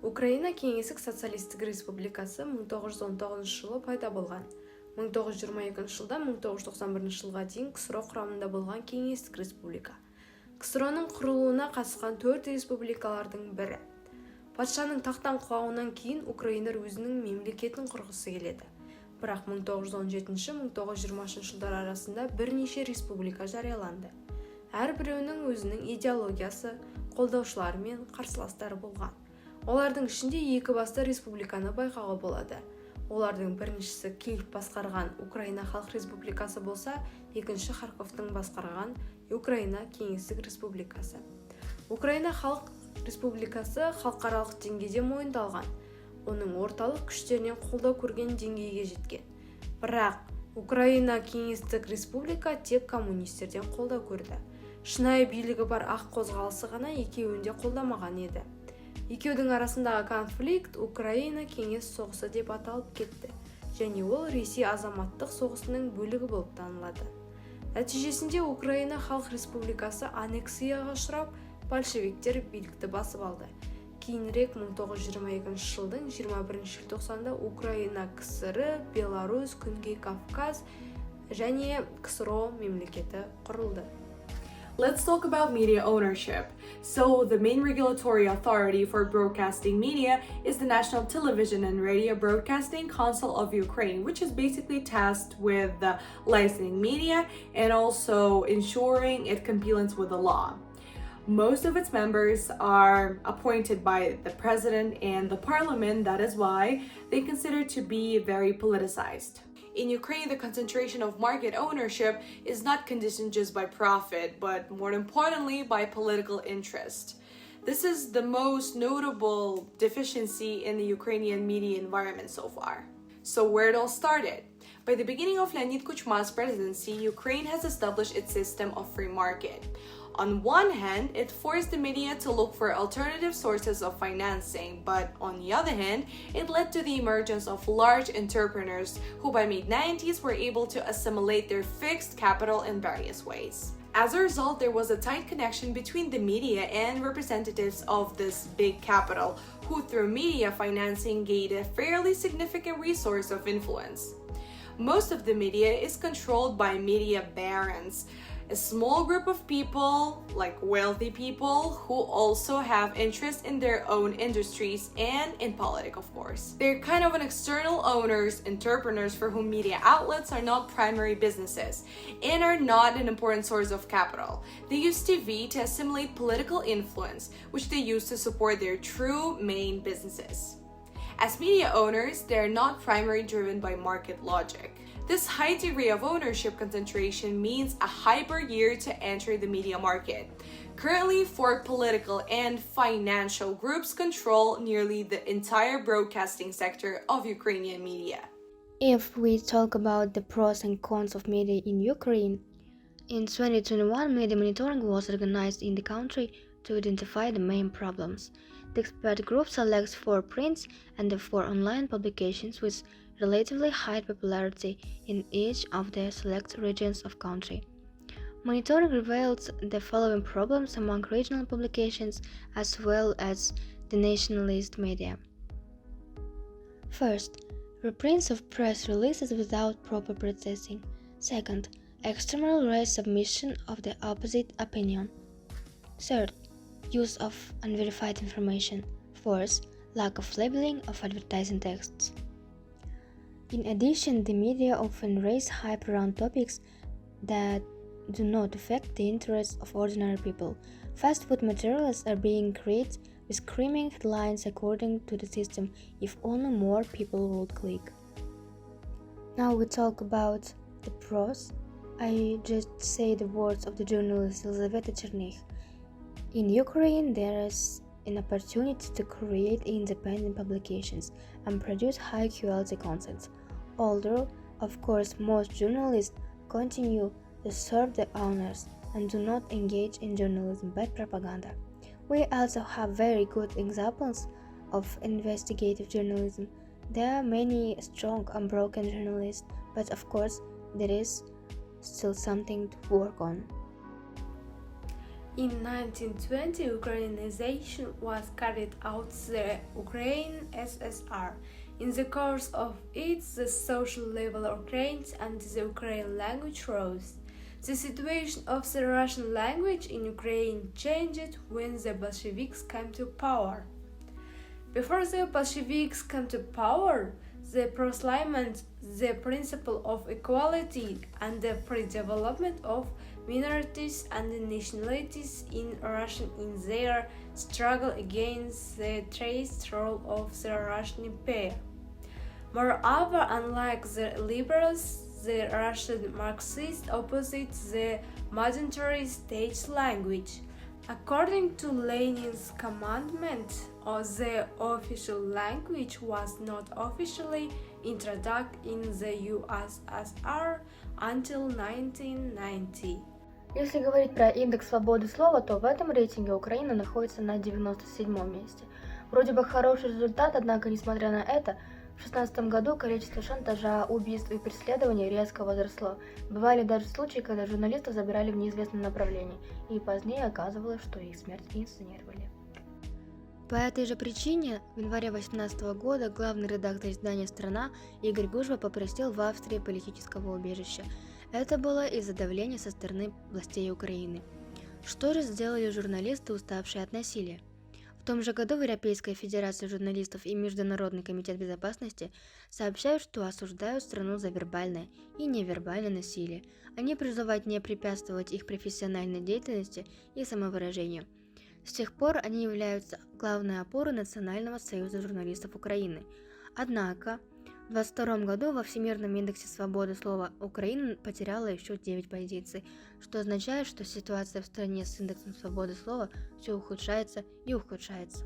Украина Кеңестік социалистік республикасы 1919 жылы пайда болған. 1922 жылдан 1991 жылға дейін КСРО құрамында болған Кеңестік республика. КСРОның құрылуына қатысқан 4 республикалардың бірі. Патшаның тақтан құлауынан кейін Украина өзінің мемлекетін құрғысы келеді. Бірақ 1917-1920 жылдар арасында бірнеше республика жарияланды. Әрбіреуінің өзінің идеологиясы, қолдаушылары мен қарсыластары болған. Олардың ішінде екі басты республиканы байқауға болады. Олардың біріншісі Киев басқарған Украина Халық Республикасы болса, екінші Харьковтың басқарған Украина Кеңестік Республикасы. Украина Халық Республикасы халықаралық деңгейде мойындалған. Оның орталық күштерінен қолдау көрген деңгейге жеткен. Бірақ Украина Кеңестік Республика тек коммунистерден қолдау көрді. Шынайы билігі бар ақ қозғалысы ғана екеуінде қолдамаған еді. Екеудің арасындағы конфликт Украина кеңес соғысы деп аталып кетті, және ол Ресей азаматтық соғысының бөлігі болып танылады. Нәтижесінде Украина Халық Республикасы аннексияға ұшырап, большевиктер билікті басып алды. Кейінірек 1922 жылдың 21 желтоқсанда Украина КСР, Беларусь, Күнгей Кавказ және КСРО мемлекеті құрылды. Let's talk about media ownership. So, the main regulatory authority for broadcasting media is the National Television and Radio Broadcasting Council of Ukraine, which is basically tasked with licensing media and also ensuring it complies with the law. Most of its members are appointed by the president and the parliament. That is why they consider to be very politicized. In Ukraine, the concentration of market ownership is not conditioned just by profit, but more importantly by political interest. This is the most notable deficiency in the Ukrainian media environment so far. So where it all started? By the beginning of Leonid Kuchma's presidency, Ukraine has established its system of free market. On one hand, it forced the media to look for alternative sources of financing, but on the other hand, it led to the emergence of large entrepreneurs who by mid-90s were able to assimilate their fixed capital in various ways. As a result, there was a tight connection between the media and representatives of this big capital, who through media financing gained a fairly significant resource of influence. Most of the media is controlled by media barons, a small group of people, like wealthy people, who also have interest in their own industries and in politics, of course. They're kind of an external owners, entrepreneurs for whom media outlets are not primary businesses and are not an important source of capital. They use TV to assimilate political influence, which they use to support their true main businesses. As media owners, they're not primarily driven by market logic. This high degree of ownership concentration means a high barrier to enter the media market. Currently, 4 political and financial groups control nearly the entire broadcasting sector of Ukrainian media. If we talk about the pros and cons of media in Ukraine, in 2021, media monitoring was organized in the country to identify the main problems. The expert group selects 4 prints and 4 online publications with relatively high popularity in each of the select regions of country. Monitoring reveals the following problems among regional publications as well as the nationalist media. First, reprints of press releases without proper processing. Second, extramural submission of the opposite opinion. Third, use of unverified information. Fourth, lack of labeling of advertising texts. In addition, the media often raise hype around topics that do not affect the interests of ordinary people. Fast food materials are being created with screaming headlines according to the system if only more people would click. Now we talk about the pros. I just say the words of the journalist Elizaveta Chernych. In Ukraine, there is an opportunity to create independent publications and produce high-quality content. Although, of course, most journalists continue to serve the owners and do not engage in journalism-bad propaganda. We also have very good examples of investigative journalism. There are many strong, unbroken journalists, but of course, there is still something to work on. In 1920, Ukrainization was carried out the Ukraine SSR. In the course of it, the social level of Ukrainians and the Ukrainian language rose. The situation of the Russian language in Ukraine changed when the Bolsheviks came to power. Before the Bolsheviks came to power, they proclaimed the principle of equality and the free development of minorities and nationalities in Russia in their struggle against the traced rule of the Russian Empire. Moreover, unlike the liberals, the Russian Marxists opposed the mandatory state language. According to Lenin's commandment, the official language was not officially introduced in the USSR until 1990. Если говорить про индекс свободы слова, то в этом рейтинге Украина находится на 97-м месте. Вроде бы хороший результат, однако, несмотря на это, в 2016 году количество шантажа, убийств и преследований резко возросло. Бывали даже случаи, когда журналистов забирали в неизвестном направлении, и позднее оказывалось, что их смерть инсценировали. По этой же причине в январе 2018 года главный редактор издания «Страна» Игорь Гужва попросил в Австрии политического убежища. Это было из-за давления со стороны властей Украины. Что же сделали журналисты, уставшие от насилия? В том же году Европейская Федерация журналистов и Международный комитет безопасности сообщают, что осуждают страну за вербальное и невербальное насилие. Они призывают не препятствовать их профессиональной деятельности и самовыражению. С тех пор они являются главной опорой Национального союза журналистов Украины. Однако, в 2022 году во Всемирном индексе свободы слова Украина потеряла еще 9 позиций, что означает, что ситуация в стране с индексом свободы слова все ухудшается и ухудшается.